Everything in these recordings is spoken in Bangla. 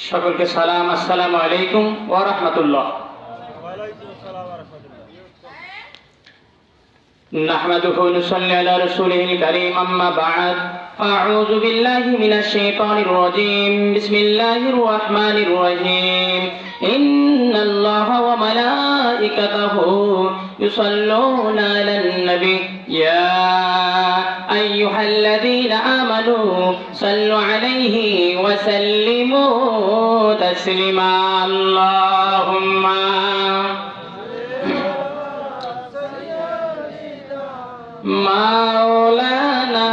সকলকে সালাম, আসসালামু আলাইকুম ওয়া রাহমাতুল্লাহ। نحمده ونصلي على رسوله الكريم، أما بعد أعوذ بالله من الشيطان الرجيم. بسم الله الرحمن الرحيم. إن الله وملائكته يصلون على النبي يا أيها الذين آمنوا صلوا عليه وسلموا تسليما. اللهم مولانا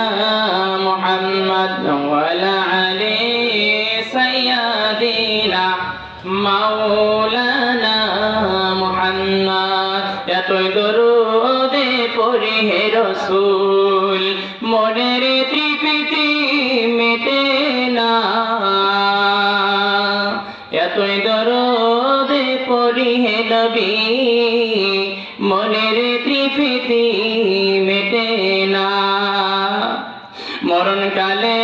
محمد وعلى آله سيدنا مولانا محمد এতই দরুদে পড়ি হে রাসূল মনের তৃপ্তি মেটে না, এতই দরুদে পড়ি হে নবী মনের তৃপ্তি মেটে না। মরণ কালে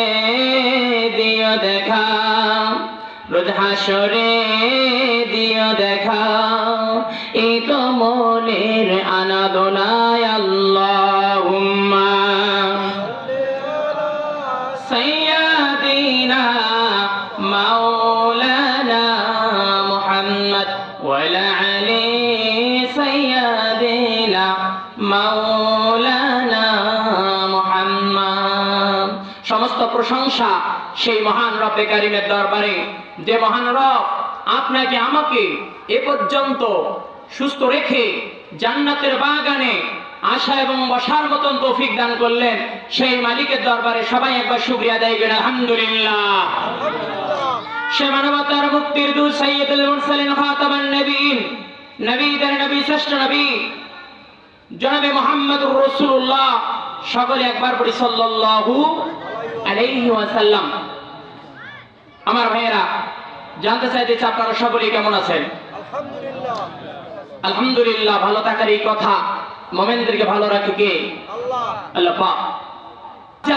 দিও দেখা, রোজ হাসরে দিও দেখা, এই তো মনের আনাদোনায়। আল্লাহুম্মা সাইয়্যিদিনা মাওলানা মুহাম্মদ ওয়ালা আলি সাইয়্যিদিনা মাওলানা মুহাম্মদ। সমস্ত প্রশংসা সেই মহান রব্বে কারীমের দরবারে, যে মহান রব আপনাকে আমাকে এ পর্যন্ত সুস্থ রেখে জান্নাতের বাগানে আসা এবং বসার মতন তৌফিক দান করলেন। সেই মালিকের দরবারে সবাই একবার শুকরিয়া আদায় করেন আলহামদুলিল্লাহ। সে মানবতার মুক্তির দূত সাইয়্যিদুল মুরসালিন খাতামান নবীন, নবীদের নবী শ্রেষ্ঠ নবী জনাবে মুহাম্মদুর রাসূলুল্লাহ, সকলে একবার পড়ি সাল্লাল্লাহু আলাইহি ওয়াসাল্লাম। আমার ভাইয়েরা, জানতে চাইতেছি আপনারা সকলে কেমন আছেন? আলহামদুলিল্লাহ। আলহামদুলিল্লাহ। ভালো থাকার এই কথা মুমিনদেরকে ভালো রাখে কে? আল্লাহ। আল্লাহ পাক।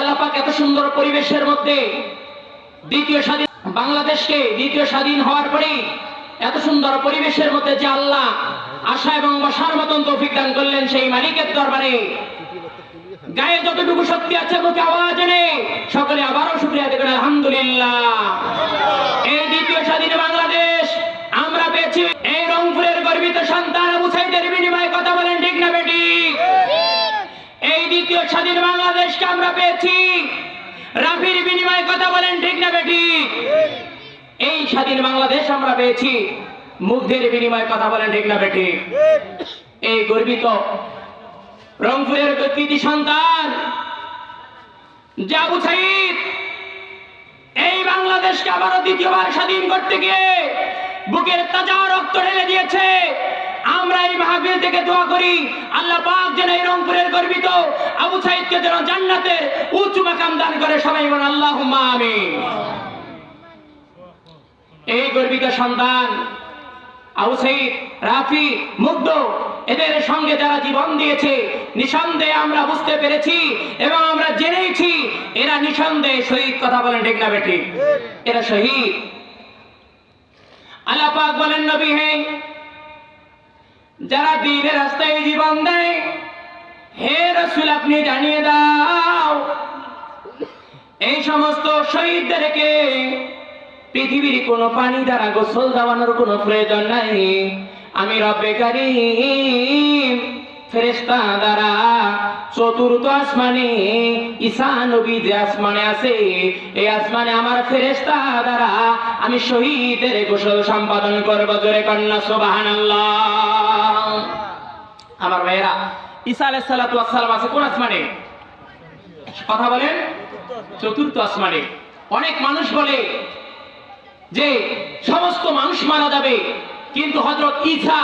আল্লাহ পাক এত সুন্দর পরিবেশের মধ্যে বাংলাদেশকে দ্বিতীয় স্বাধীন হওয়ার পরে এত সুন্দর পরিবেশের মধ্যে যে আল্লাহ আশা এবং বসার মতন তৌফিক দান করলেন, সেই মালিকের দরবারে গায়ে যতটুকু শক্তি আছে মুখে আওয়াজ এনে সকলে আবারও শুকরিয়া দেবেন আলহামদুলিল্লাহ। এই দ্বিতীয় স্বাধীন বাংলাদেশ আমরা পেয়েছি। এই রংপুরের গর্বিত সন্তান আবু সাইদের বিনিময়ে কথা বলেন ঠিক না বেঠিক? এই দ্বিতীয় স্বাধীন বাংলাদেশকে আমরা পেয়েছি রাফির বিনিময়ে কথা বলেন ঠিক না বেঠিক? এই স্বাধীন বাংলাদেশ আমরা পেয়েছি মুগ্ধের বিনিময়ে কথা বলেন ঠিক না বেঠিক? এই গর্বিত রংপুরের কৃতি সন্তান যে আবু সাইদ এই বাংলাদেশকে আবারও দ্বিতীয়বার স্বাধীন করতে গিয়ে বুকের তাজা রক্ত ঢেলে দিয়েছে। আমরা এই মাহফিল থেকে দোয়া করি আল্লাহ পাক যেন এই রংপুরের গর্বিত আবু সাইদকে যেন জান্নাতের উচ্চ মাকাম দান করে। সবাই বলেন আল্লাহুম্মা আমিন। এই গর্বিত সন্তান আবু সাইদ, রাফি, মুগ্ধ, এদের সঙ্গে যারা জীবন দিয়েছে নিঃসন্দেহে আমরা বুঝতে পেরেছি এবং আমরা জেনেছি এরা নিঃসন্দেহে শহীদ। কথা বলেন ঠিক না বেঠিক? এরা শহীদ। আল্লাহ পাক বলেন নবী হে, যারা দ্বীনের রাস্তায় জীবন দেয়, হে রাসূল আপনি জানিয়ে দাও এই সমস্ত শহীদদেরকে পৃথিবীর কোনো পানি দ্বারা গোসল দেওয়ানোর কোনো প্রয়োজন নাই। আমি রব্বে কারীম ফেরেশতা দ্বারা চতুর্থ আসমানে ঈসা নবী যে আসমানে আছে, এই আসমানে আমার ফেরেশতা দ্বারা আমি শহীদের গোসল সম্পাদন করব। জোরে কন্যা সুবহানাল্লাহ। আমার ভাইয়েরা, ঈসা আলাইহিস সালাতু ওয়াস সালাম আছে কোন আসমানে? কথা বলেন, চতুর্থ আসমানে। অনেক মানুষ বলে যে সমস্ত মানুষ মারা যাবে, কিন্তু হযরত ঈসা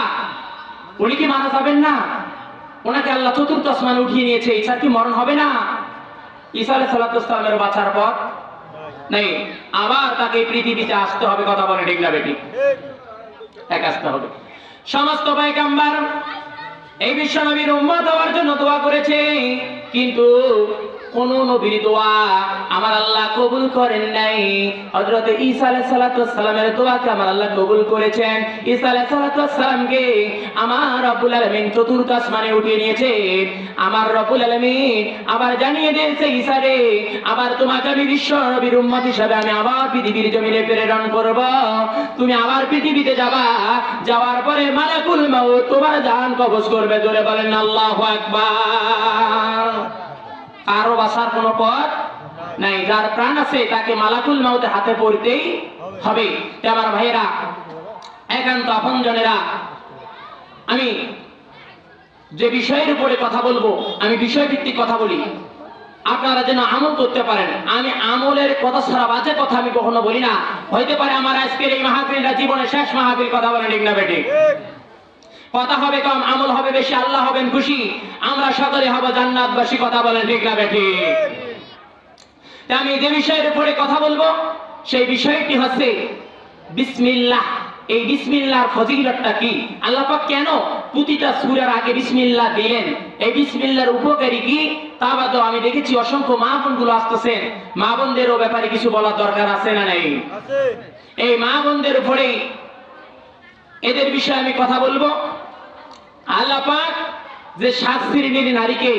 উনি কি মারা যাবেন না? ওনাকে আল্লাহ চতুর্থ আসমানে উঠিয়ে নিয়েছে। ঈসা কি মরণ হবে না? ঈসা আলাইহিস সালাতু ওয়াস সালামের বাঁচার পথ নেই, আবার তাকে পৃথিবীতে আসতে হবে। কথা বলে ঠিক না বেঠিক? এক আসতে হবে। সমস্ত পয়গম্বর এই বিশ্ব নবীর উম্মত হওয়ার জন্য দোয়া করেছে, কিন্তু কোন নবীর দোয়া আমার আল্লাহ কবুল করেন নাই। হযরত ঈসা আলাইহিস সালামের দোয়াকে আমার আল্লাহ কবুল করেছেন। ঈসা আলাইহিস সালামকে আমার রব্বুল আলামিন চতুর্থ আসমানে উঠিয়ে নিয়েছে। আমার রব্বুল আলামিন আবার জানিয়ে দিয়েছে, ঈসা রে আবার তোমাকে আমি বিশ্ব নবীর উম্মত হিসেবে আমি আবার পৃথিবীর জমিনে প্রেরণ করব। তুমি আবার পৃথিবীতে যাবা, যাওয়ার পরে মালাকুল মউত তোমার জান কবজ করবে। জোরে বলেন আল্লাহু আকবার। কারো বাঁচার কোনো পথ নাই, যার প্রাণ আছে তাকে মালাকুল মউত হাতে পড়তেই হবে। আমার ভাইয়েরা, একান্ত আপনজনেরা, আমি যে বিষয়ের উপরে কথা বলবো আমি বিষয়ভিত্তিক কথা বলি, আপনারা যেন আমল করতে পারেন। আমি আমলের কথা ছাড়া বাজে কথা আমি কখনো বলি না। হইতে পারে আমার আজকের এই মাহফিলটা জীবনের শেষ মাহফিল, কথা বলেন ঠিক না বেঠিক? কথা হবে কম, আমল হবে বেশি, আল্লাহ হবেন খুশি, আমরা সকলে হব জান্নাতবাসী, কথা বলেন ঠিক না বেঠিক? আমি যে বিষয়ের উপরে কথা বলবো সেই বিষয়টি হচ্ছে বিসমিল্লাহ। এই বিসমিল্লাহর ফজিলতটা কি? আল্লাহ পাক কেন প্রতিটা সূরার আগে বিসমিল্লাহ দিলেন? এই বিসমিল্লাহর উপকারী কি? তা বাদেও আমি দেখেছি অসংখ্য মা বোনগুলো আসতেছেন, মা বোনদেরও ব্যাপারে কিছু বলার দরকার আছে না নাই? এই মা বোনদের উপরে এদের বিষয়ে আমি কথা বলবো। আল্লাহ পাক যে 7 শ্রেণীর নারীকে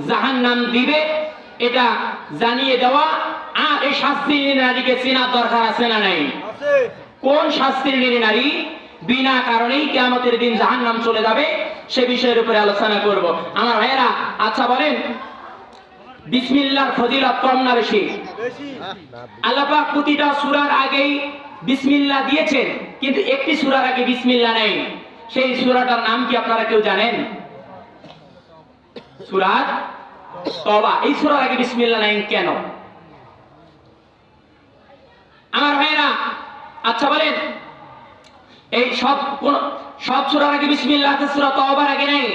জাহান্নাম দিবে এটা জানিয়ে দেওয়া, আর এই 7 শ্রেণীর নারীকে চেনার দরকার আছে না নাই? কোন 7 শ্রেণীর নারী বিনা কারণেই কিয়ামতের দিন জাহান্নাম চলে যাবে সে বিষয়ের উপরে আলোচনা করব। আমার ভাইয়েরা, আচ্ছা বলেন বিসমিল্লাহর ফজিলত কম না বেশি? আল্লাহ পাক প্রতিটা সূরার আগেই বিসমিল্লাহ দিয়েছেন, কিন্তু একটি সূরার আগে বিসমিল্লাহ নেই। সেই সূরাটার নাম কি আপনারা কেউ জানেন? সূরা তওবা। এই সূরার আগে বিসমিল্লাহ নাই কেন? আমার ভাইয়েরা, আচ্ছা বলেন এই সব সূরার আগে বিসমিল্লাহ আছে, সূরা তওবার আগে নাই।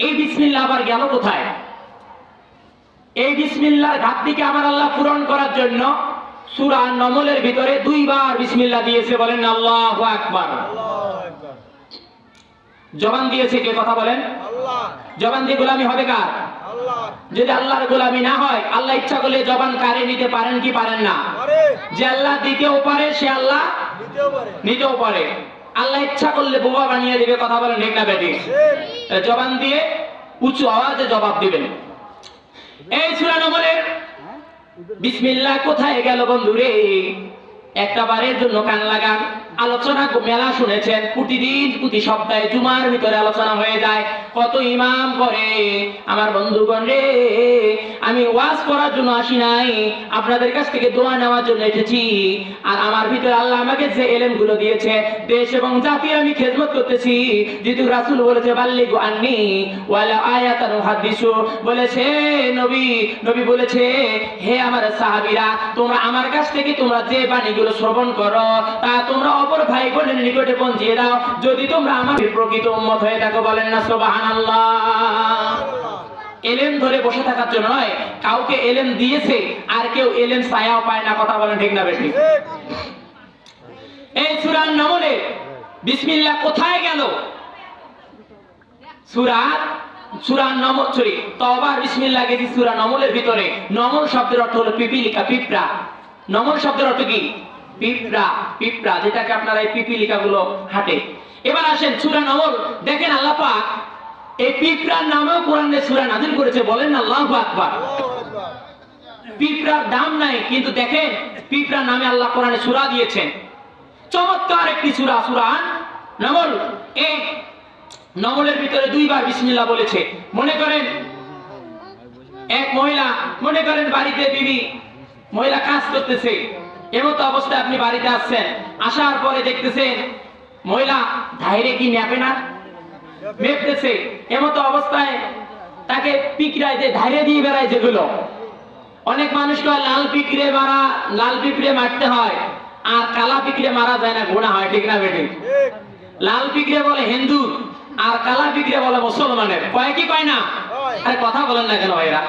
এই বিসমিল্লাহ আবার গেল কোথায়? এই বিসমিল্লাহর ঘাটতিকে আমার আল্লাহ পূরণ করার জন্য সূরা নমলের ভিতরে 2 বার বিসমিল্লাহ দিয়েছে। বলেন আল্লাহু আকবার। জবান দিয়েছে কে? কথা বলেন। আল্লাহ। জবান দিয়ে গোলামি হবে কার? আল্লাহ। যদি আল্লাহর গোলামি না হয়, আল্লাহ ইচ্ছা করলে জবান কারে নিতে পারেন কি পারেন না? যে আল্লাহ দিতেও পারে সে আল্লাহ নিতেও পারে। আল্লাহ ইচ্ছা করলে বোবা বানিয়ে দিবে, কথা বলেন ঠিক না বেঠিক? জবান দিয়ে উঁচু আওয়াজে জবাব দিবেন। এই সূরা নমলের বিসমিল্লাহ কোথায় গেল বন্ধুরে? একটা বারের জন্য কান লাগান। আলোচনা মেলা শুনেছেন, প্রতিদিন প্রতি সপ্তাহে জুমার ভিতরে আলোচনা হয়ে যায়, কত ইমাম করে। আমার বন্ধুগণ রে, আমি ওয়াজ করার জন্য আসি নাই, আপনাদের কাছ থেকে দোয়া নেওয়ার জন্য এসেছি। আর আমার ভিতরে আল্লাহ আমাকে যে এলেমগুলো দিয়েছে, দেশ এবং জাতির আমি খেদমত করতেছি। যেহেতু রাসূল বলেছে বাল্লিগু আন্নি ওয়ালা আয়াতান হাদিসু, বলেছে নবী বলেছে হে আমার সাহাবীরা, তোমরা আমার কাছ থেকে তোমরা যে বাণীগুলো শ্রবণ করো তা তোমরা অপর ভাই বোনের নিকটে পৌঁছিয়ে দাও, যদি তোমরা আমার প্রকৃত উম্মত হয়ে থাকো। বলেন না সুবহানাল্লাহ। এলেম ধরে বসে থাকার জন্য নয়, কাউকে এলেম দিয়েছে আর কেউ এলেম ছায়াও পায় না, কথা বলেন ঠিক না বেঠিক? এই সূরা নমলে বিসমিল্লাহ কোথায় গেল? সূরা নমল, সরি তওবার বিসমিল্লাহ গেছে সূরা নমলের ভিতরে। নমল শব্দের অর্থ হলো পিপিলিকা, পিঁপড়া। নমল শব্দের অর্থ কি? পিঁপড়া। পিঁপড়া যেটাকে আপনারা এই পিপিলিকা গুলো হাঁটে। এবার আসেন সূরা নমল, দেখেন আল্লাহ পাক এই পিঁপড়ার নামেও কোরআনে সূরা নাযিল করেছে। বলেন আল্লাহু আকবার। পিঁপড়ার দাম নাই, কিন্তু দেখেন পিঁপড়ার নামে আল্লাহ কোরআনে সূরা দিয়েছেন। চমৎকার একটি সূরা, সূরা নমল। এই নমলের ভিতরে 2 বার বিসমিল্লাহ বলেছে। মনে করেন এক মহিলা, মনে করেন বাড়িতে মহিলা কাজ করতেছে, এমতো অবস্থায় আপনি বাড়িতে আসছেন, আসার পরে দেখতেছেন মহিলা ধাইরে কি নেপে না, মেপতেছে। এমতো অবস্থায় তাকে পিঁপড়ায় যে ধাইরে দিয়ে বেড়ায়, যেগুলো অনেক মানুষকে লাল পিঁপড়ে মারতে হয়, আর কালা পিঁপড়ে মারা যায় না, গুনাহ হয়, ঠিক না বেঠিক? লাল পিঁপড়ে বলে হিন্দু আর কালা পিঁপড়ে বলে মুসলমানের। কয় কি কয় না? আরে কথা বলেন না কেন ভাইরা?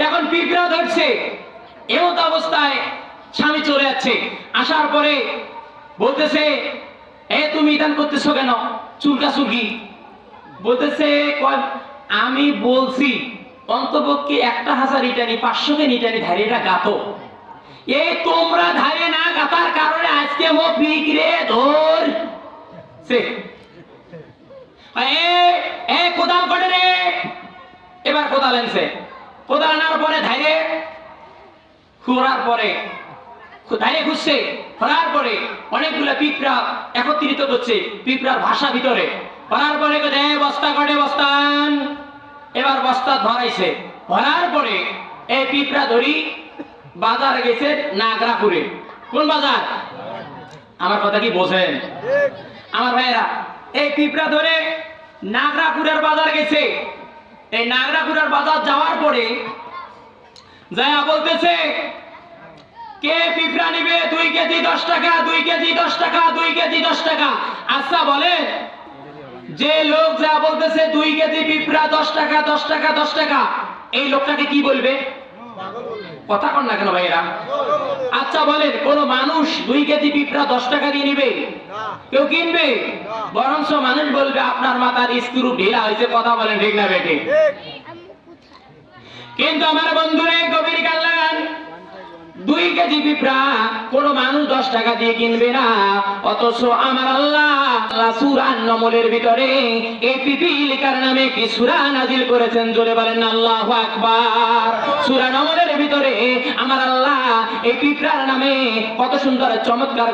এখন পিঁপড়া ধরছে, এমত অবস্থায় স্বামী চলে যাচ্ছে। আসার পরে বলতেছে তুমি ইদান করতেছো কেন? চুলকা চুলকি। বলতেছে আমি বলছি অন্তপক্ষে 1000 ইটানি 500 ইটানি ধারে এটা গাতো। এই তোমরা ধারে না গাতার কারণে আজকে মফিক রে ধর কোদাল করে রে, এবার কোদাল আনছে, কোদাল আনার পরে ধারে খুঁড়ার পরে ধারে খুঁজছে, খোঁড়ার পরে অনেকগুলো পিঁপড়া একত্রিত করছে পিঁপড়ার ভাষা ভিতরে, করার পরে বস্তা করে বস্তান, এবার বস্তা ধরাইছে, ধরার পরে এই পিঁপড়া ধরি বাজার গেছে নাগরাপুরে। কোন বাজার? আমার কথা কি বোঝেন আমার ভাইয়েরা? এই পিঁপড়া ধরে নাগরাপুরের বাজার গেছে। এই নাগরাপুরের বাজার যাওয়ার পরে যায়া বলতেছে, কে পিঁপড়া নিবে? 2 কেজি 10 টাকা, 2 কেজি 10 টাকা, 2 কেজি 10 টাকা। আচ্ছা বলেন, যে লোক যা বলতেছে 2 কেজি পিঁপড়া 10 টাকা 10 টাকা 10 টাকা, এই লোকটাকে কি বলবে? কথা কন না কেন ভাইয়েরা? আচ্ছা বলেন, কোন মানুষ 2 কেজি পিঁপড়া 10 টাকা দিয়ে নিবে? কেউ কিনবে? বরঞ্চ মানুষ বলবে আপনার মাথার স্ক্রু ঢিলা হয়েছে। কথা বলেন ঠিক না বেঠিক? কিন্তু আমার বন্ধুরা গভীর কান লাগান, 2 কেজি পিঁপড়া কোন মানুষ 10 টাকা দিয়ে কিনবে না। অথচ আমার আল্লাহ সূরা আন-নামলের ভিতরে এই পিপীলিকার নামে কি সূরা নাজিল করেছেন? জোরে বলেন আল্লাহু আকবার। সূরা নামলের ভিতরে আমার আল্লাহ এই পিঁপড়ার নামে কত সুন্দর চমৎকার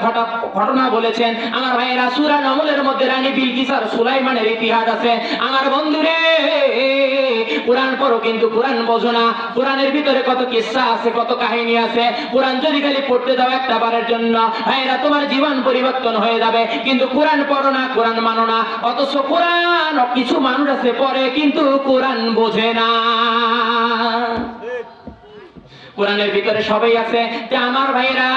ঘটনা বলেছেন। আমার ভাইয়েরা, সূরা নামলের মধ্যে রানী বিলকিস আর সুলাইমানের ইতিহাস আছে। আমার বন্ধুরে, কোরআন পড়ো কিন্তু কোরআন বোঝো না। কোরআনের ভিতরে কত কিসসা আছে, কত কাহিনী আছে। কোরআন যদি খালি পড়তে দাও একটা বারের জন্য, ভাইরা, তোমার জীবন পরিবর্তন হয়ে যাবে। কিন্তু কোরআন পড়ো না, কোরআন মানো না। অথচ কোরআন কিছু মানুষ আছে পড়ে কিন্তু কোরআন বোঝে না। কোরআনের ভিতরে সবাই আছে। যে আমার ভাইরা,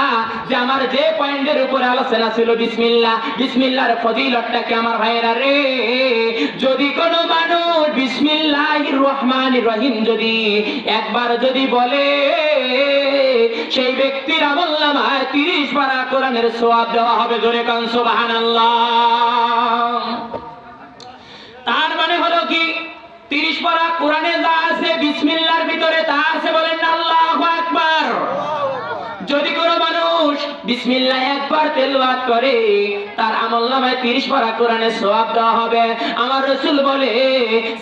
যে আমার যে পয়েন্টের উপরে আলোচনা ছিল বিসমিল্লাহ, বিসমিল্লাহর ফজিলতটাকে আমার ভাইরা রে, যদি কোনো মানুষ বিসমিল্লাহির রহমানির রহিম যদি একবার যদি বলে, সেই ব্যক্তির আমলনামায় 30 পারা কোরআনের সওয়াব দেওয়া হবে। জোরে কান সুবহানাল্লাহ। তার মানে হলো কি, 30 পারা কোরআনে যা আছে বিসমিল্লাহর ভিতরে তা আছে। বলেন আল্লাহু আকবার। যদি কোনো মানুষ বিসমিল্লাহ একবার তেলাওয়াত করে, তার আমলনামায় 30 পারা কোরআনের সওয়াব দেওয়া হবে। আমার রাসূল বলে,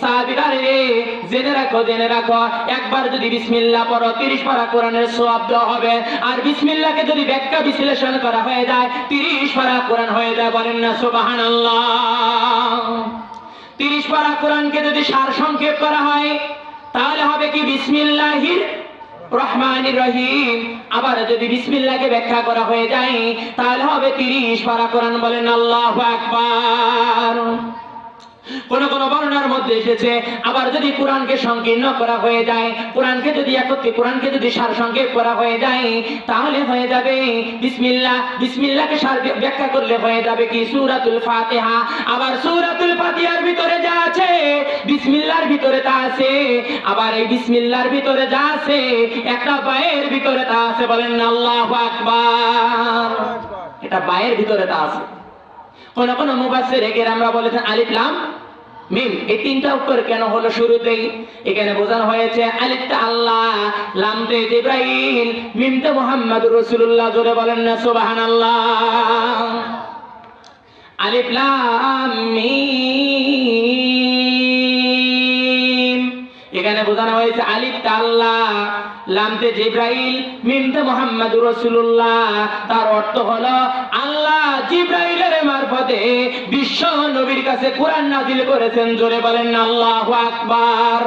সাহাবীরা রে, জেনে রাখো, একবার যদি বিসমিল্লাহ পড়ো 30 পারা কোরআনের সওয়াব দেওয়া হবে। আর বিসমিল্লাহকে যদি ব্যাখ্যা বিশ্লেষণ করা হয়ে যায় 30 পারা কোরআন হয়ে যায়। বলেন না সুবহানাল্লাহ। 30 পারা কোরআনকে যদি সার সংক্ষেপ করা হয় তাহলে হবে কি? বিসমিল্লাহির রহমানির রহিম। আবার যদি বিসমিল্লাহকে ব্যাখ্যা করা হয়ে যায় তাহলে হবে 30 পারা কোরআন। বলেন আল্লাহু আকবার। কোন কোন বর্ণনার মধ্যে এসেছে, আবার যদি কোরআনকে সংকীর্ণ করা হয়ে যায়, কোরআনকে যদি সার সংক্ষেপ করা হয়ে যায় তাহলে হয়ে যাবে বিসমিল্লাহ। বিসমিল্লাহকে সার ব্যাখ্যা করলে হয়ে যাবে কি? সূরাতুল ফাতিহা। আবার সূরাতুল ফাতিহার ভিতরে যা আছে বিসমিল্লাহর ভিতরে তা আছে। আবার এই বিসমিল্লাহর ভিতরে যা আছে একটা বায়ের ভিতরে তা আছে। বলেন আল্লাহু আকবার। এটা বায়ের ভিতরে তা আছে। কোন কোন মুফাসসিরে কেরামরা বলেছেন আলিফ লাম মিম, এই 3টা অক্ষর কেন হলো শুরুতেই? এখানে বোঝানো হয়েছে আলিফটা আল্লাহ, লামতে জিবরাইল, মিমতে মুহাম্মদুর রাসূলুল্লাহ। জোরে বলেন না সুবহানাল্লাহ। আলিফ লাম মিম, এখানে বোঝানো হয়েছে আলিফটা আল্লাহ, লামতে জিবরাইল, মিমতে মুহাম্মদুর রাসূলুল্লাহ। তার অর্থ হলো আল্লাহ জিবরাইলের মারফতে বিশ্ব নবীর কাছে কোরআন নাযিল করেছেন। জোরে বলেন আল্লাহু আকবার।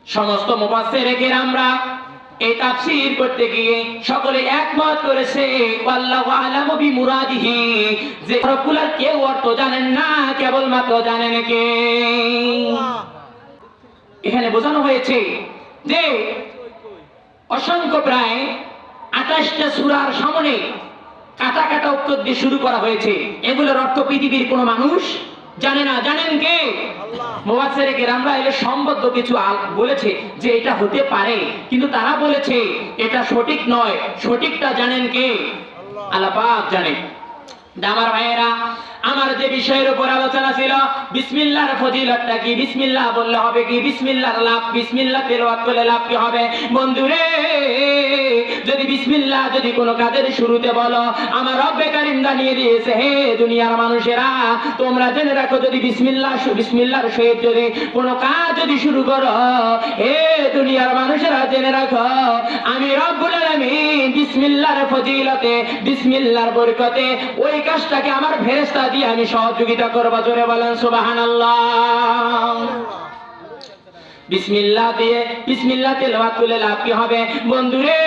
সমস্ত মুফাসসিরে কেরামরা এই তাফসীর করতে গিয়ে সকলে একমত করেছে আল্লাহু আলামু বিমুরাদিহি, যে রব্বুল কেউ অর্থ জানেন না, কেবলমাত্র জানেন কে। এখানে বোঝানো হয়েছে যে অসংখ্য প্রায় 28টা সূরার সামনে কাটা কাটা অক্ষর দিয়ে শুরু করা হয়েছে। এগুলোর অর্থ পৃথিবীর কোনো মানুষ জানে না। জানেন কে? মুফাসসিরে কেরামরা এর সম্বদ্ধ কিছু বলেছে যে এটা হতে পারে, কিন্তু তারা বলেছে এটা সঠিক নয়। সঠিকটা জানেন কে? আল্লাহ পাক জানেন। আমার ভাইয়েরা, আমার যে বিষয়ের উপর আলোচনা ছিল বিসমিল্লাহর ফজিলতটা কি, বিসমিল্লাহ বললে হবে কি, বিসমিল্লাহর লাভ, বিসমিল্লাহ তেলাওয়াত করলে লাভ কি হবে। বন্ধুরে যদি বিসমিল্লাহ যদি কোনো কাজের শুরুতে বলো, আমার রব্বে কারীম জানিয়ে দিয়েছে, হে দুনিয়ার মানুষেরা তোমরা জেনে রাখো, যদি বিসমিল্লাহর সহিত যদি কোনো কাজ যদি শুরু করো, হে দুনিয়ার মানুষেরা জেনে রাখো, আমি রব্বুল আলামিন বিসমিল্লাহর ফজিলতে, বিসমিল্লাহর বরকতে ওই কাজটাকে আমার ফেরেশতা দিয়ে আমি সহযোগিতা করব। জোরে বলেন সুবহানাল্লাহ। বিসমিল্লাহ দিয়ে বিসমিল্লাহ তেলাওয়াত করলে লাভ কি হবে। বন্ধুরে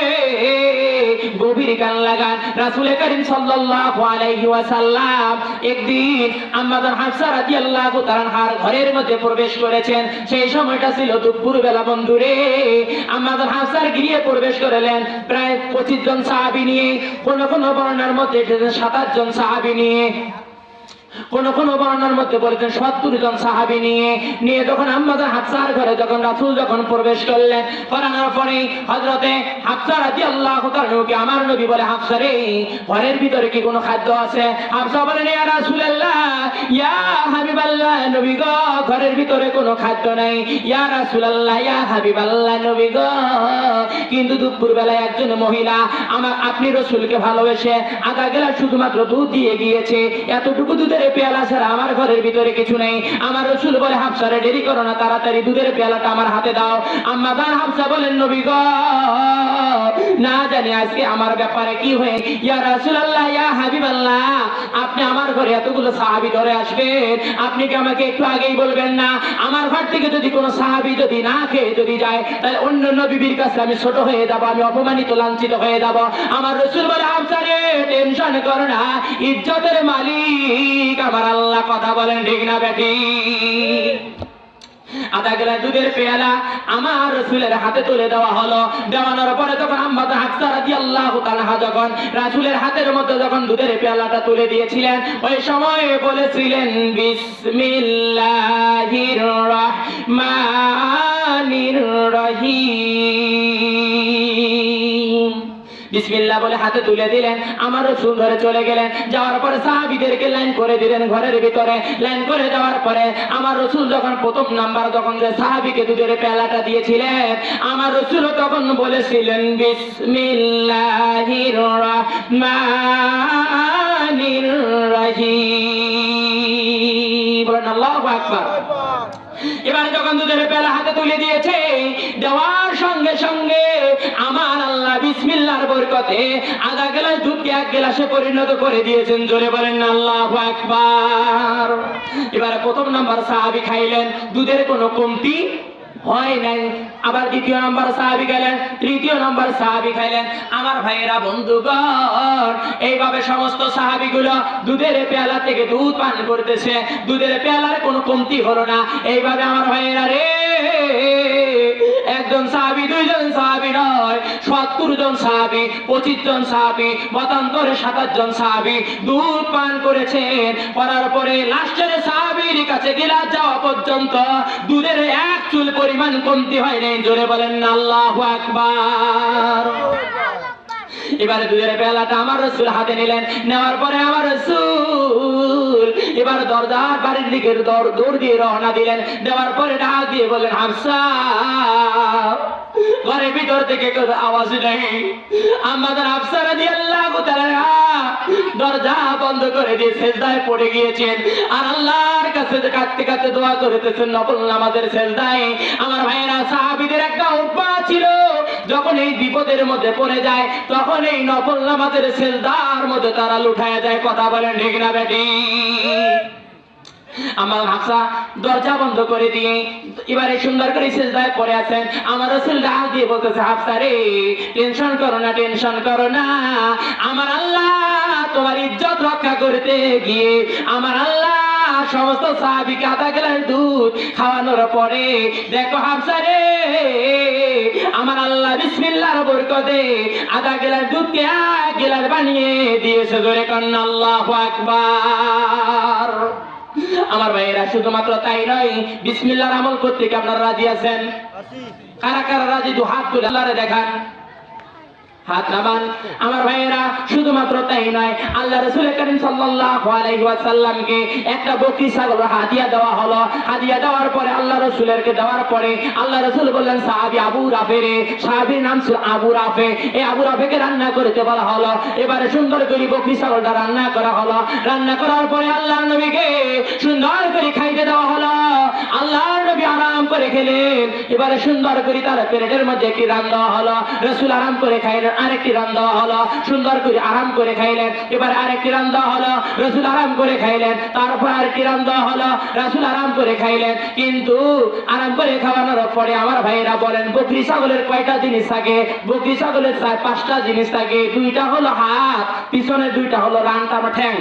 গভীর কান লাগান, রাসূল করিম সাল্লাল্লাহু আলাইহি ওয়াসাল্লাম একদিন আম্মা জান হাফসা রাদিয়াল্লাহু তাআলা আনহার ঘরের মধ্যে প্রবেশ করেছেন। সেই সময়টা ছিল দুপুর বেলা। বন্ধুরে আম্মা জান হাফসার গৃহে প্রবেশ করলেন প্রায় 25 জন সাহাবী নিয়ে, কোন কোন বর্ণনার মধ্যে 27 জন সাহাবী নিয়ে, কোন কোন বর্ণনার মধ্যে বলেছেন 70 জন সাহাবী নিয়ে যখন আম্মা জান হাফসার ঘরে যখন রাসূল যখন প্রবেশ করলেন, করানোর পরে হযরতে হাফসা রাদিয়াল্লাহু তাআলাকে আমার নবী বলে, হাফসা রে ঘরের ভিতরে কি কোনো খাদ্য আছে? হাফসা বলেন, ইয়া রাসূলুল্লাহ, ইয়া হাবিবাল্লাহ, নবী গো ঘরের ভিতরে কোনো খাদ্য নাই। ইয়া রাসূলুল্লাহ, ইয়া হাবিবাল্লাহ, নবী গো কিন্তু দুপুর বেলায় একজন মহিলা আপনি রাসূলকে ভালোবেসে আধা গ্লাস শুধুমাত্র দুধ দিয়ে গিয়েছে, এতটুকু দুধের পেয়ালা ছাড়া আমার ঘরের ভিতরে কিছু নেই। আমার রাসূল বলে, হাফসা রে দেরি করো না, তাড়াতাড়ি দুধের পেয়ালাটা আমার হাতে দাও। আম্মা জান হাফসা বলেন, নবী গো না জানি আজকে আমার ব্যাপারে কি হয়ে। ইয়া রাসূলুল্লাহ, ইয়া হাবিবাল্লাহ, আপনি আমার ঘরে এতগুলো সাহাবী ধরে আসবেন, আপনি কি আমাকে একটু আগেই বলবেন না? আমার ঘর থেকে যদি কোনো সাহাবী যদি না খেয়ে যদি যায়, তাহলে অন্য নবীর কাছে আমি ছোট হয়ে যাব, আমি অপমানিত লাঞ্ছিত হয়ে যাব। আমার রাসূল বলে, হাফসা রে টেনশন করো না, ইজ্জতের মালিক আমার আল্লাহ। কথা বলেন ঠিক না বেটি? আধা গ্লাস দুধের পেয়ালা আমার রাসূলের হাতে তুলে দেওয়া হলো। দেওয়ানোর পরে তখন আম্মা জান হাফসা রাদিয়াল্লাহু তাআলা যখন রাসূলের হাতের মধ্যে যখন দুধের পেয়ালাটা তুলে দিয়েছিলেন, ওই সময় বলেছিলেন বিসমিল্লাহির রহমানির রহিম। বিসমিল্লাহ বলে হাতে তুলে দিলেন, আমার রাসূল ধরে চলে গেলেন। যাওয়ার পরে সাহাবীদেরকে লাইন করে দিলেন ঘরের ভিতরে। লাইন করে দেওয়ার পরে আমার রাসূল যখন প্রথম নাম্বার যখন যে সাহাবীকে দুধের পেয়ালাটা দিয়েছিলেন, আমার রাসূল তখন বলেছিলেন বিসমিল্লাহির রহমানির রহিম। বলেন আল্লাহু আকবার। এবার যখন দুধের পেয়ালা হাতে তুলে দিয়েছে, দেওয়ার সঙ্গে সঙ্গে আমার আল্লাহ বিসমিল্লাহর বরকতে আধা গ্লাস দুধকে 1 গ্লাসে পরিণত করে দিয়েছেন। জোরে বলেন আল্লাহু আকবার। এবারে প্রথম নাম্বার সাহাবী খাইলেন, দুধের কোনো কমতি হয় নাই। আবার দ্বিতীয় নম্বর সাহাবী গেলেন, তৃতীয় নম্বর সাহাবী খাইলেন। আমার ভাইয়েরা বন্ধুগণ, এইভাবে সমস্ত সাহাবীগুলো দুধের পেয়ালা থেকে দুধ পান করতেছে, দুধের পেয়ালার কোনো কমতি হলো না। এইভাবে আমার ভাইয়েরা রে একজন সাহাবী, দুইজন সাহাবী নয়, 70 জন সাহাবী, 25 জন সাহাবী, মতান্তরে 27 জন সাহাবী দুধ পান করেছেন। করার পরে লাস্টের সাহাবীর কাছে গিলাস যাওয়া পর্যন্ত দুধের এক চুল পরিমাণ কমতি হয় নাই। জোরে বলেন আল্লাহু আকবার। এবারে দুধের পেয়ালাটা আমার রাসূল হাতে নিলেন। নেওয়ার পরে আমার রাসূল এবার দরজার বাড়ির দিকে দৌড় দিয়ে রওনা দিলেন। দেওয়ার পরে ডাক দিয়ে বললেন, হাফসা। ঘরের ভিতর থেকে কোনো আওয়াজ নেই। আম্মা জান হাফসা রাদিয়াল্লাহু তাআলা দরজা বন্ধ করে দিয়ে সিজদায় পড়ে গিয়েছেন আর আল্লাহর কাছে কাঁদতে কাঁদতে দোয়া করতেছেন নফল নামাজের সিজদায়। আমার ভাইয়েরা, সাহাবীদের একটা অভ্যাস ছিল, যখন এই বিপদের মধ্যে পড়ে যায় তখন এই নফল নামাজের সিজদার মধ্যে তারা লুটায়া যায়। কথা বলেন ঠিক না বেটি? আমার হাফসা দরজা বন্ধ করে দিয়ে এবারে সুন্দর করে সিজদায় পড়ে আছেন। আমার রাসূল ডাক দিয়ে বলতেছে, হাফসা রে টেনশন করো না, টেনশন করো না। আমার আল্লাহ তোমার ইজ্জত রক্ষা করতে গিয়ে আমার আল্লাহ সমস্ত সাহাবীকে আধা গ্লাস দুধ খাওয়ানোর পরে দেখো হাফসা রে, আমার আল্লাহ বিসমিল্লাহর বরকতে আধা গ্লাস দুধকে 1 গ্লাস বানিয়ে দিয়েছে। জোরে কন্না আল্লাহু আকবার। আমার ভাইয়েরা, শুধুমাত্র তাই নয়, বিসমিল্লাহর আমল করতে কি আপনারা রাজি আছেন? কারা কারা রাজি? দু হাত তুলে আল্লাহরে দেখান, হাত নামান। আমার ভাইয়েরা, শুধু শুধুমাত্র তাই নয়, আল্লাহ রাসূল করিম সাল্লাল্লাহু আলাইহি ওয়াসাল্লামকে একটা বকরি ছাগল হাদিয়া দেওয়া হলো। হাদিয়া দেওয়ার পরে আল্লাহ রাসূলেরকে দেওয়ার পরে আল্লাহ রাসূল বললেন সাহাবী আবু রাফে রে, সাহাবীর নাম ছিল আবু রাফে, এই আবু রাফেকে রান্না করতে বলা হলো। এবারে সুন্দর করে বকরি ছাগলটা রান্না করা হলো। রান্না করার পরে আল্লাহর নবীকে সুন্দর করে খাইতে দেওয়া হলো। আল্লাহর নবী আরাম করে খেলেন। এবারে সুন্দর করে তার প্লেটের মধ্যে একটি রান দেওয়া হলো। রাসূল আরাম করে খাইলেন, আরেকটি রান দেওয়া হলো। সুন্দর করে আরাম করে খাইলেন। এবারে আরেকটি রান দেওয়া হলো, রাসূল আরাম করে খাইলেন। তারপর আরেকটি রান দেওয়া হলো, রাসূল আরাম করে খাইলেন। কিন্তু আরাম করে খাওয়ানোর পরে আমার ভাইয়েরা বলেন, বকরি ছাগলের কয়টা জিনিস থাকে? বকরি ছাগলের 5টা জিনিস থাকে। 2টা হলো হাত, পিছনে 2টা হলো রান, তারপর ঠ্যাং,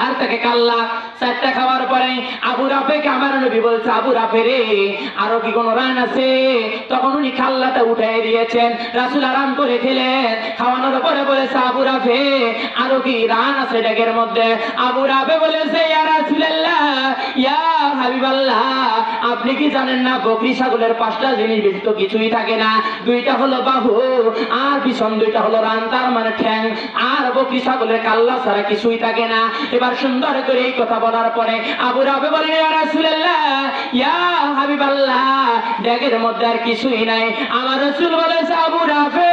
আর তাকে কাল্লা। 4টা খাওয়ার পরে আবু রাফেকে আমার নবী বলছে, আবু রাফে রে, আরো কি কোনো রান আছে? তখন উনি খাল্লাটা উঠাই দিয়েছেন। রাসূল আরাম করে খেলেন। খাওয়ানোর পরে বলেছে, আবু রাফে আরো কি রান আছে ডেকের মধ্যে? আবু রাফে বলেছে, ইয়া রাসূলুল্লাহ, ইয়া হাবিবাল্লাহ, আপনি কি জানেন না বকরি ছাগলের 5টা জিনিস বেশি তো কিছুই থাকে না। 2টা হলো বাহু, আর পিছন 2টা হলো রান, তার মানে ঠ্যাং, আর বকরি ছাগলের কাল্লা ছাড়া কিছুই থাকে না। এবার সুন্দর করে এই কথা বলার পরে আবু রাফে বলেন, ইয়া রাসূলুল্লাহ, ইয়া হাবিবাল্লাহ, ডেকের মধ্যে আর কিছুই নাই। আমার রাসূল বলেছে, আবু রাফে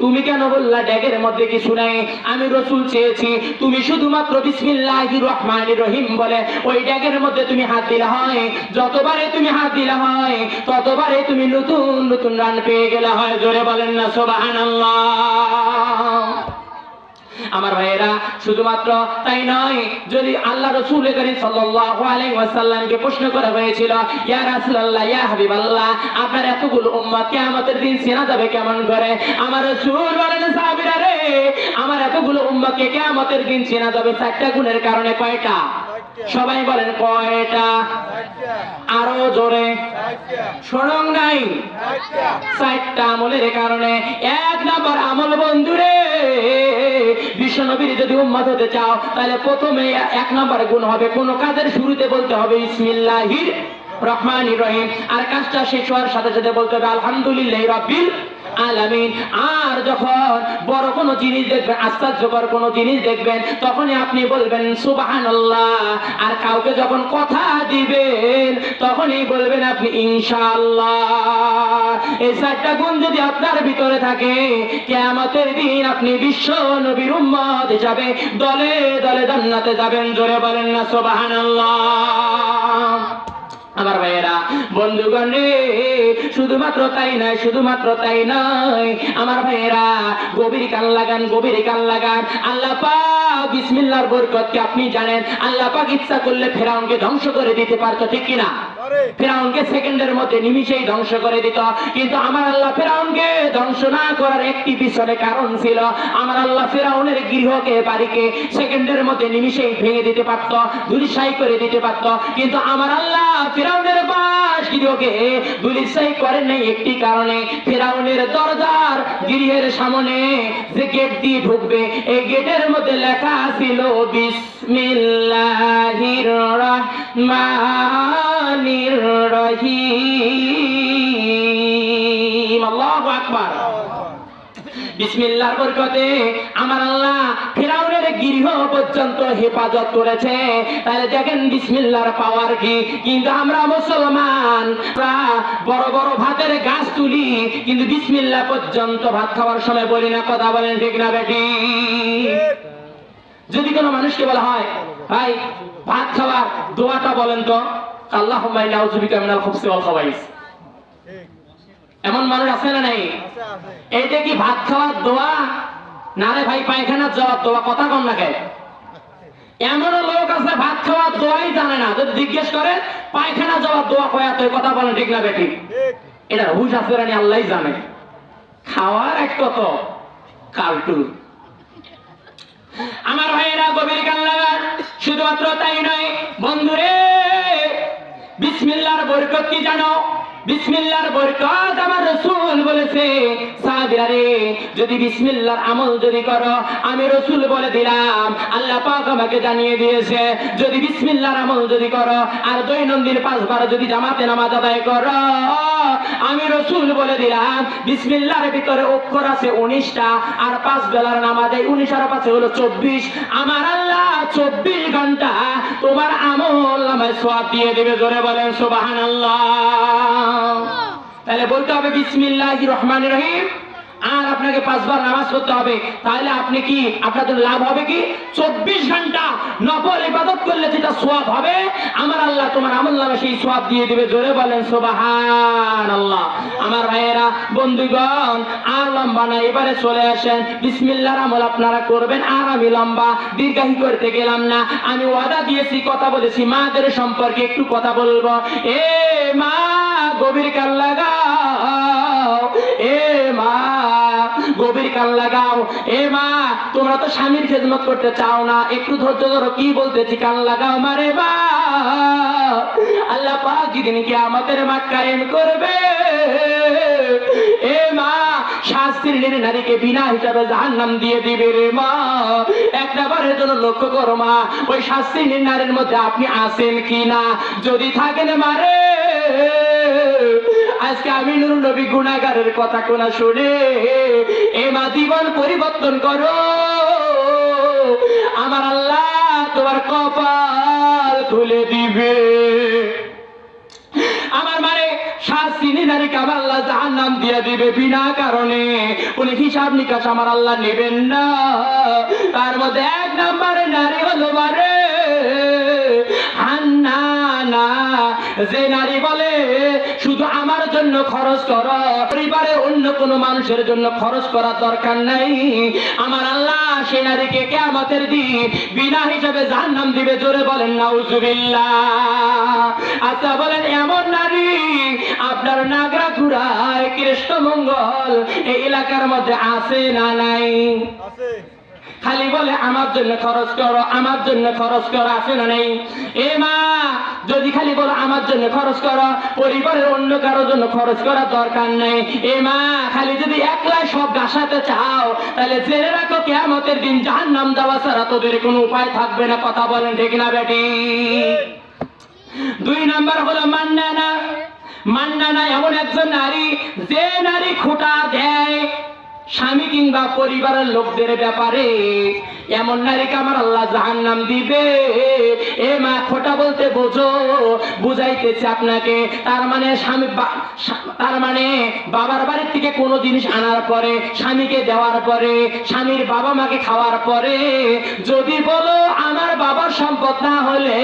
তুমি কেন বললা ডেকের মধ্যে কিছু নাই? আমি রাসূল চেয়েছি তুমি শুধুমাত্র বিসমিল্লাহির রহমানির রহিম বলে ওই ডেকের মধ্যে তুমি হাত দিলে হয়। যতবারে তুমি হাত দিলে হয়, ততবারে তুমি নতুন নতুন রান পেয়ে গেলে হয়। জোরে বলেন না সুবহানাল্লাহ। আমার ভাইয়েরা, শুধুমাত্র তাই নয়, যদি আল্লাহ রাসূল করিম সাল্লাল্লাহু আলাইহি ওয়াসাল্লামকে প্রশ্ন করা হয়েছিল, ইয়া রাসূলুল্লাহ, ইয়া হাবিবাল্লাহ, আপনার এতগুলো উম্মত কিয়ামতের দিন চেনা যাবে কেমন করে? আমার রাসূল বলেন, সাহাবীরা রে, আমার এতগুলো উম্মতকে কিয়ামতের দিন চেনা যাবে 4টা গুণের কারণে। কয়টা? সবাই বলেন কয়টা? আরো জোরে শোনং নাই? 4টা আমলের কারণে। 1 নাম্বার আমল, বন্ধুরে, বিশ্বনবীর যদি উম্মত হতে চাও তাহলে প্রথমে 1 নাম্বার গুণ হবে, কোন কাজের শুরুতে বলতে হবে বিসমিল্লাহির রহমানির রহিম, আর কাজটা শেষ হওয়ার সাথে সাথে বলতে হবে আলহামদুলিল্লাহি রাব্বিল আলামিন। আর যখন বড় কোনো জিনিস দেখবেন, আশ্চর্যকর কোনো জিনিস দেখবেন, তখনই আপনি বলবেন সুবহানাল্লাহ। আর কাউকে যখন কথা দিবেন তখনই বলবেন আপনি ইনশাআল্লাহ। এই 4টা গুণ যদি আপনার ভিতরে থাকে, কিয়ামতের দিন আপনি বিশ্ব নবীর উম্মত হিসাবে দলে দলে জান্নাতে যাবেন। জোরে বলেন না সুবহানাল্লাহ। আমার ভাইয়েরা, বন্ধুগণ রে, শুধুমাত্র তাই নয়, শুধুমাত্র তাই নয়, আমার ভাইয়েরা, গভীর কান লাগান, গভীর কান লাগান। আল্লাহ পাক বিসমিল্লাহর বরকতকে আপনি জানেন, আল্লাহ পাক ইচ্ছা করলে ফেরাউনকে ধ্বংস করে দিতে পারতো, ঠিক কিনা? ফেরাউনকে সেকেন্ডের মধ্যে নিমিষেই ধ্বংস করে দিত। কিন্তু আমার আল্লাহ ফেরাউনকে ধ্বংস না করার একটি পিছনে কারণ ছিল। আমার আল্লাহ ফেরাউনের গৃহকে, বাড়িকে সেকেন্ডের মধ্যে নিমিষেই ভেঙে দিতে পারত, ধূলিসাৎ করে দিতে পারত। কিন্তু আমার আল্লাহ ফেরাউনের বাস গৃহকে ধূলিসাৎ করেন নাই একটি কারণে। ফেরাউনের দরজার গৃহের সামনে যে গেট দিয়ে ঢুকবে, এই গেটের মধ্যে লেখা ছিল বিসমিল্লাহির রহমানির রহিম। আল্লাহু আকবার। বিসমিল্লাহর বরকতে আমার আল্লাহ ফেরাউনের গৃহ পর্যন্ত হেফাজত করেছে। তাহলে দেখেন বিসমিল্লাহর পাওয়ার কি। কিন্তু আমরা মুসলমান বড় বড় ভাতের গাছ তুলি, কিন্তু বিসমিল্লাহ পর্যন্ত ভাত খাওয়ার সময় বলি না। কথা বলেন ঠিক না বেটি? যদি কোনো মানুষকে বলা হয়, ভাই ভাত খাওয়ার দোয়াটা বলেন তো, আল্লাহুম্মা ইন্নী আউযু বিকা মিনাল খুবসি ওয়াল খাবাইস, এমন মানুষ আছে না নাই? এইটা কি ভাত খাওয়ার দোয়া? না রে ভাই, পায়খানার যাওয়ার দোয়া। কথা কম না কে? এমন লোক আছে ভাত খাওয়ার দোয়াই জানে না, যদি জিজ্ঞেস করে পায়খানা যাওয়ার দোয়া কয়া তো। কথা বলেন ঠিক না বেটি? এটা হুশ আছে রানি আল্লাহই জানে। খাওয়ার এক কত কালটু। আমার ভাইয়েরা, গভীর কান লাগান। শুধুমাত্র তাই নয় বন্ধুরে, বিসমিল্লাহর বরকত কি জানো? বিসমিল্লাহর বরকত আমার রাসূল বলেছে, সাহাবীরা রে, যদি বিসমিল্লাহর আমল যদি করো, আমি রাসূল বলে দিলাম, আল্লাহ পাক আমাকে জানিয়ে দিয়েছে, যদি বিসমিল্লাহর আমল যদি করো আর দৈনন্দিন 5 বার যদি জামাতে নামাজ আদায় করো, আমি রাসূল বলে দিলাম বিসমিল্লাহর ভিতরে অক্ষর আছে 19টা, আর 5 বেলার নামাজে 19 আর 5 হলো 24। আমার আল্লাহ 24 ঘন্টা তোমার আমল নামায় সওয়াব দিয়ে দেবে। জোরে বলেন সুবহানাল্লাহ। তাহলে বলতে হবে বিসমিল্লাহির রহমানির রহিম, আর আপনাকে 5 বার নামাজ পড়তে হবে। তাহলে আপনি কি, আপনার জন্য লাভ হবে কি? 24 ঘন্টা নফল ইবাদত করলে যেটা সওয়াব হবে, আমার আল্লাহ তোমার আমলনামায় সেই সওয়াব দিয়ে দিবে। জোরে বলেন সুবহানাল্লাহ। আমার ভাইয়েরা, বন্ধুগণ, আর লম্বা না, এবারে চলে আসেন। বিসমিল্লাহর আমল আপনারা করবেন, আর আমি লম্বা দীর্ঘায়ী করতে গেলাম না। আমি ওয়াদা দিয়েছি, কথা বলেছি, মাদের সম্পর্কে একটু কথা বলবো। এ মা, গভীর কান লাগাও। এ মা, গভীর কান লাগাও। এ মা, তোমরা তো স্বামীর খেদমত করতে চাও না, একটু ধৈর্য ধরো, কি বলতেছি, কান লাগাও। মারে বা, আল্লাহ পাক যেদিন কিয়ামতের মাঠ কায়েম করবে, এ মা, শাস্তির নারীকে বিনা হিসাবে জাহান্নাম দিয়ে দিবে রে মা। একটা বারের জন্য লক্ষ্য করো মা, ওই শাস্তির নারীর মধ্যে আপনি আছেন কিনা। যদি থাকেন মারে, আজকে আমি নূর নবী গুনাহগারের কথা কোনা শুনে এ মা জীবন পরিবর্তন করো। আমার আল্লাহ তোমার কপাল খুলে দিবে। আমার মানে শাস্তি নারীকে আমার আল্লাহ জাহান্নাম দিয়ে দিবে বিনা কারণে। উনি হিসাব নিকাশ আমার আল্লাহ নেবেন না। তার মধ্যে 1 নম্বরে নারী হলো মারে হান্নানা, যে নারী বলে শুধু আমার জন্য খরচ করো, পরিবারে অন্য কোনো মানুষের জন্য খরচ করার দরকার নাই। আমার আল্লাহ সেই নারীকে কিয়ামতের দিন বিনা হিসাবে জাহান্নাম দিবে। জোরে বলেন নাউজুবিল্লাহ। আচ্ছা বলেন, এমন নারী আপনার নাগরাখুড়ায় কৃষ্ণমঙ্গল এই এলাকার মধ্যে আছে না নাই? আছে। খালি বলে আমার জন্য খরচ করো, আমার জন্য খরচ করো, আছে না নেই? এ মা, যদি খালি বলো আমার জন্য খরচ করো, পরিবারের অন্য কারোর জন্য খরচ করার দরকার নেই। এ মা, খালি যদি একলাই সব গাছাতে চাও, তাহলে জেনে রাখো কিয়ামতের দিন জাহান্নাম যাওয়া ছাড়া তোদের কোনো উপায় থাকবে না। কথা বলেন ঠিক না বেটি? 2 নাম্বার হলো মান্নানা। মান্নানা এমন একজন নারী, যে নারী খোঁটা দেয় স্বামী কিংবা পরিবারের লোকদের ব্যাপারে, এমন নারীকে আমার আল্লাহ জাহান্নাম দিবে। এ মা, খোটা বলতে বোঝো, বুঝাইতেছে আপনাকে। তার মানে স্বামী, তার মানে বাবার বাড়ির থেকে কোনো জিনিস আনার পরে, স্বামীকে দেওয়ার পরে, স্বামীর বাবা মাকে খাওয়ার পরে যদি বলো আমার বাবার সম্পদ না হলে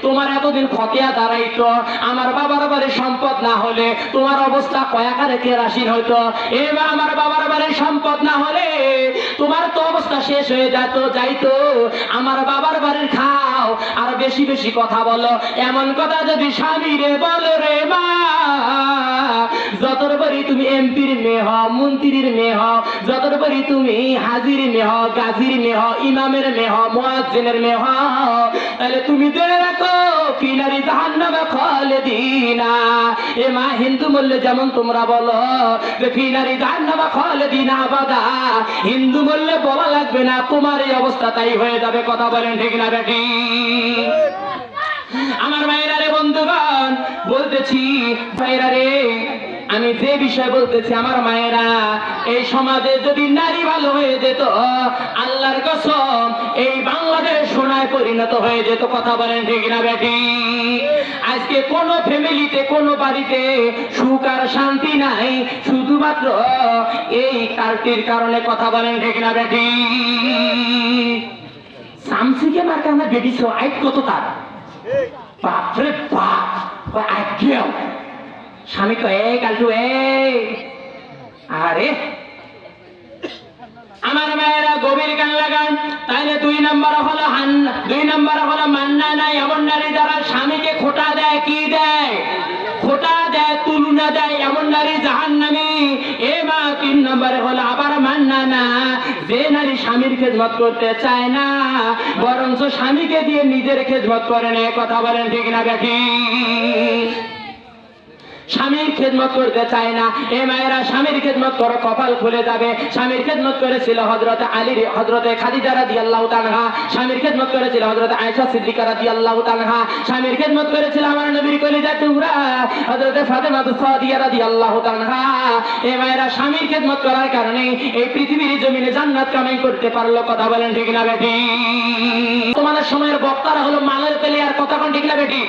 তোমার এতদিন খতিয়া দাঁড়াইতো, আমার বাবার বাড়ির সম্পদ না হলে তোমার অবস্থা কয়াকারে কেরাসিন হইতো। এ মা, আমার বাবার বাড়ির সম্পদ না হলে তোমার তো অবস্থা শেষ হয়ে যাইতো। আমার বাবার বাড়ির খাও আর বেশি বেশি কথা বলো, এমন কথা যদি স্বামীরে বলো রে মা, যতর বাড়ি তুমি এমপির মেয়ে হও, মন্ত্রীর মেয়ে হও, যতর বাড়ি তুমি হাজির মেয়ে হও, গাজীর মেয়ে হও, ইমামের মেয়ে হও, মুয়াজ্জিনের মেয়ে হও, তাহলে তুমি জেনে রাখো ফিনারি জাহান্নামে খালিদিনা। এ মা, হিন্দু বললে যেমন তোমরা বলো যে ফিনারি জাহান্নামে খালিদিনা আবাদা, হিন্দু বললে বলা লাগবে না, তোমার এই অবস্থা তাই হয়ে যাবে। কথা বলেন ঠিক না বেটি? আমার ভাইরা রে, বন্ধুগণ, বলতেছি ভাইরা রে, আমি যে বিষয় বলতেছি আমার মায়েরা, এই সমাজে যদি নারী ভালো হয়ে যেত, আল্লাহর কসম এই বাংলাদেশ সোনায় পরিণত হয়ে যেত। কথা বলেন ঠিক না বেটি? আজকে কোন ফ্যামিলিতে, কোন বাড়িতে সুখ আর শান্তি নাই, শুধুমাত্র এই কার্টির কারণে। কথা বলেন ঠিক না বেটি? সামসিকে মার্কা আমার বেটি ছিল, আইট কত তার, বাপরে বাপ, আজ্ঞেও স্বামী তো এই কালটু এই। আরে আমার মায়েরা, গভীর কান লাগান। তাইলে 2 নাম্বার হলো 2 নাম্বার হলো মান্নানা, এমন নারী যারা স্বামীকে খোটা দেয়। কি দেয়? খোটা দেয়, তুলনা দেয়, এমন নারী জাহান্নামী। এ মা, 3 নাম্বারে হলো আবার মান্নানা, যে নারী স্বামীর খেদমত করতে চায় না, বরঞ্চ স্বামীকে দিয়ে নিজের খেদমত করে নেয়। কথা বলেন ঠিক না বেটি? স্বামীর খেদমত করতে চায় না। এ মায়েরা স্বামীর খেদমত করো, কপাল খুলে যাবে। স্বামীর খেদমত করেছিল হযরতে আলী, হযরতে খাদিজা রাদিয়াল্লাহু তাআলা, স্বামীর খেদমত করেছিল হযরতে আয়েশা সিদ্দিকা রাদিয়াল্লাহু তাআলা, স্বামীর খেদমত করেছিল আমার নবীর কলিজার টুকরা হযরতে ফাতেমা সাদিয়া রাদিয়াল্লাহু তাআলা। এ মায়েরা স্বামীর খেদমত করার কারণে এই পৃথিবীর জমিনে জান্নাত কামাই করতে পারলো। কথা বলেন ঠিক না বেটি? তোমাদের সময়ের বক্তারা হলো মালের পেলে, আর কথা কোন ঠিক না বেটি?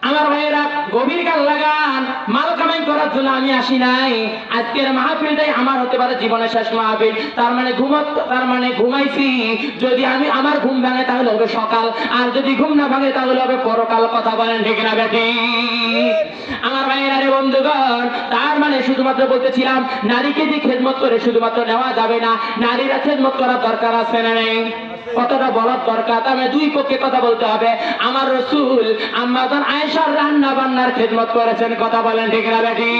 আমার ভাইয়েরা গভীর কাল লাগান, মাল কামাই করার জন্য আমি আসি নাই। আজকের মাহফিলটাই আমার হতে পারে জীবনের শেষ মাহফিল। তার মানে ঘুমাইছি। যদি আমার ঘুম ভাঙে তাহলে হবে সকাল, আর যদি ঘুম না ভাঙে তাহলে হবে পরকাল। কথা বলেন ঠিক না বেটি? আমার ভাইয়েরা রে বন্ধুগণ, তার মানে শুধুমাত্র বলতেছিলাম নারীকে যে খেদমত করে শুধুমাত্র নেওয়া যাবে না, নারীরা খেদমত করার দরকার আছে না নেই? কথাটা বলার দরকার। আমি দুই পক্ষে কথা বলতে হবে। আমার রাসূল আম্মা জান আয়েশার রান্না বান্নার খেদমত করেছেন। কথা বলেন ঠিক না বেটি?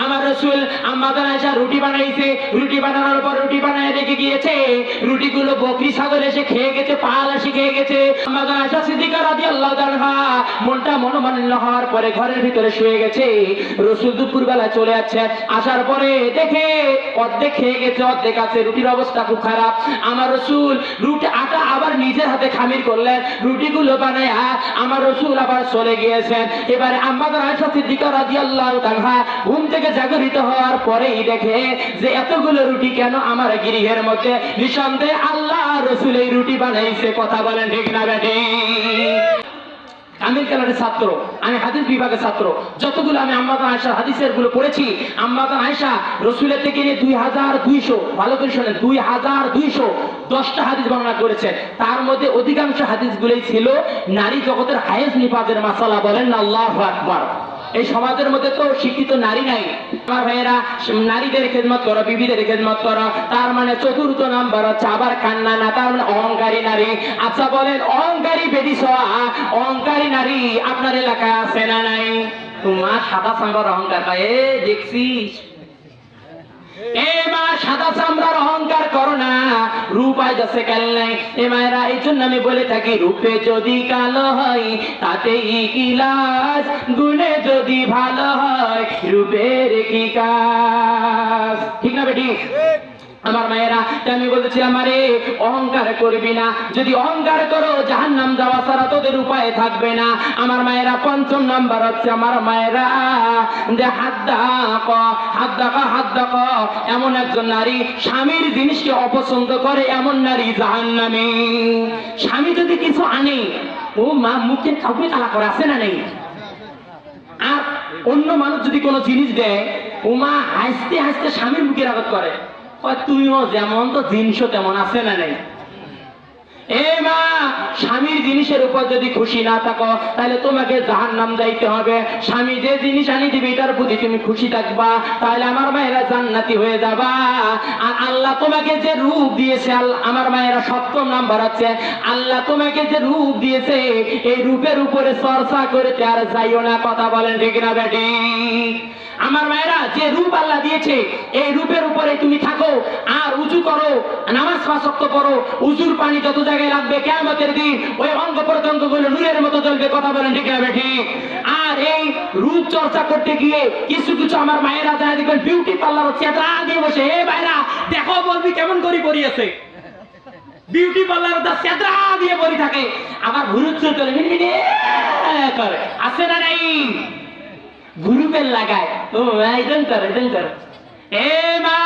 আমার রাসূল আম্মা জান আয়েশা রুটি বানাইছে, রুটি বানানোর পর রুটি বানায় রেখে গিয়েছে, রুটিগুলো বকরি ছাগল এসে খেয়ে গেছে, পাল এসে খেয়ে গেছে। আম্মা জান আয়েশা সিদ্দিকা রাদিয়াল্লাহু তাআলা মনটা মনোমালিন্য হওয়ার পরে ঘরের ভিতরে শুয়ে গেছে। রাসূল দুপুরবেলা চলে আসছে, আসার পরে দেখে অর্ধেক খেয়ে গেছে, অর্ধেক আছে, রুটির অবস্থা খুব খারাপ। আমার রাসূল রুটি আটা আবার নিজের হাতে খামির করলেন, রুটিগুলো বানায় আমার রাসূল আবার চলে গিয়েছেন। এবারে আম্মা জান আয়েশা সিদ্দিকা রাদিয়াল্লাহু তাআলা ঘুম থেকে জাগরিত হওয়ার পরেই দেখে যে এতগুলো রুটি কেন আমার গৃহের মধ্যে। নিঃসন্দেহে আল্লাহ রাসূল এই রুটি বানাইছে। কথা বলেন ঠিক না বেটি? কামিল কালারের ছাত্র, আমি হাদিস বিভাগের ছাত্র। যতগুলো আমি আম্মা জান আয়েশার হাদিসের গুলো পড়েছি, আম্মা জান আয়েশা রাসূলের থেকে নিয়ে 2200, ভালো করে শুনেন, 2210টা হাদিস বর্ণনা করেছেন। তার মধ্যে অধিকাংশ হাদিসগুলোই ছিল নারী জগতের হায়েজ নিপাতের মাসালা। বলেন না আল্লাহু আকবার। এই সমাজের মধ্যে তো শিক্ষিত নারী নাই। আমার ভাইয়েরা নারীদের খেদমত করো, বিবিদের খেদমত করো। তার মানে চতুর্থ নাম্বার হচ্ছে আবার কান্না না, তার মানে অহংকারী নারী। আচ্ছা বলেন, অহংকারী বেদি সওয়া অহংকারী নারী আপনার এলাকায় আছে না নাই? তোমার সাদা চামড়ার অহংকার পায় দেখছিস? এ মা সাদা চামড়ার অহংকার করো না, রূপ আজ আছে কাল নাই। এ মায়েরা এই জন্য আমি বলে থাকি, রূপে যদি কালো হয় তাতেই কি লাজ, গুণে যদি ভালো হয় রূপের কি কাজ। ঠিক না বেটি? আমার মায়েরা আমি বলেছিলাম, আরে অহংকার করবি না, যদি অহংকার করো জাহান্নাম যাওয়া ছাড়া তোদের উপায় থাকবে না। আমার মায়েরা পঞ্চম নাম্বার হচ্ছে আমার মায়েরা যে হাদ্দাক এমন একজন নারী স্বামীর জিনিসকে অপছন্দ করে, এমন নারী জাহান্নামী। স্বামী যদি কিছু আনে, ও মা মুখে কাউকে কালা করে আছে না নেই? আর অন্য মানুষ যদি কোনো জিনিস দেয়, ও মা হাসতে হাসতে স্বামীর মুখে রাগত করে, তুমিও যেমন তো জিনিসও তেমন আছে না নেই? এ মা, স্বামীর জিনিসের উপর যদি খুশি না থাকো তাহলে তোমাকে জাহান্নাম যাইতে হবে। স্বামী যে জিনিস আনি দিবে তার প্রতি তুমি খুশি থাকবা, তাহলে আমার মায়েরা জান্নাতি হয়ে যাবা। আর আল্লাহ তোমাকে যে রূপ দিয়েছে, আমার মায়েরা সপ্তম নাম্বার হচ্ছে আল্লাহ তোমাকে যে রূপ দিয়েছে, এই রূপের উপরে চর্চা করে আর যাইও না। কথা বলেন ঠিক না বেটি? আমার মায়েরা যে রূপ আল্লাহ দিয়েছে এই রূপের উপরে তুমি থাকো, আর উজু করো, নামাজ 5 ওয়াক্ত পড়ো। উজুর পানি যত জায়গায় লাগবে কিয়ামতের দিন ওই অঙ্গ প্রত্যঙ্গগুলো নূরের মতো জ্বলবে। কথা বলেন ঠিক না বেটি? আর এই রূপ চর্চা করতে গিয়ে কিছু কিছু আমার মায়েরা যায় দেখবেন বিউটি পার্লার চেতরা দিয়ে বসে, এ ভাইরা দেখো বলবি কেমন করে পরিয়েছে, বিউটি পার্লার চেতরা দিয়ে পরি থাকে, আবার ভুরুচ্ছ চলে মিনমিনে করে, আছে না নাই? গ্রুপের লাগায়, ও এজন কর। এ মা,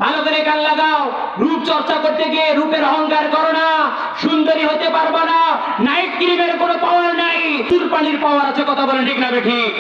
ভালো করে কান লাগাও। রূপ চর্চা করতে গিয়ে রূপের অহংকার করো না, সুন্দরী হতে পারবা না। নাইট ক্রিমের কোনো পাওয়ার নাই, চুল পানির পাওয়ার আছে। কথা বলেন ঠিক না বেঠিক?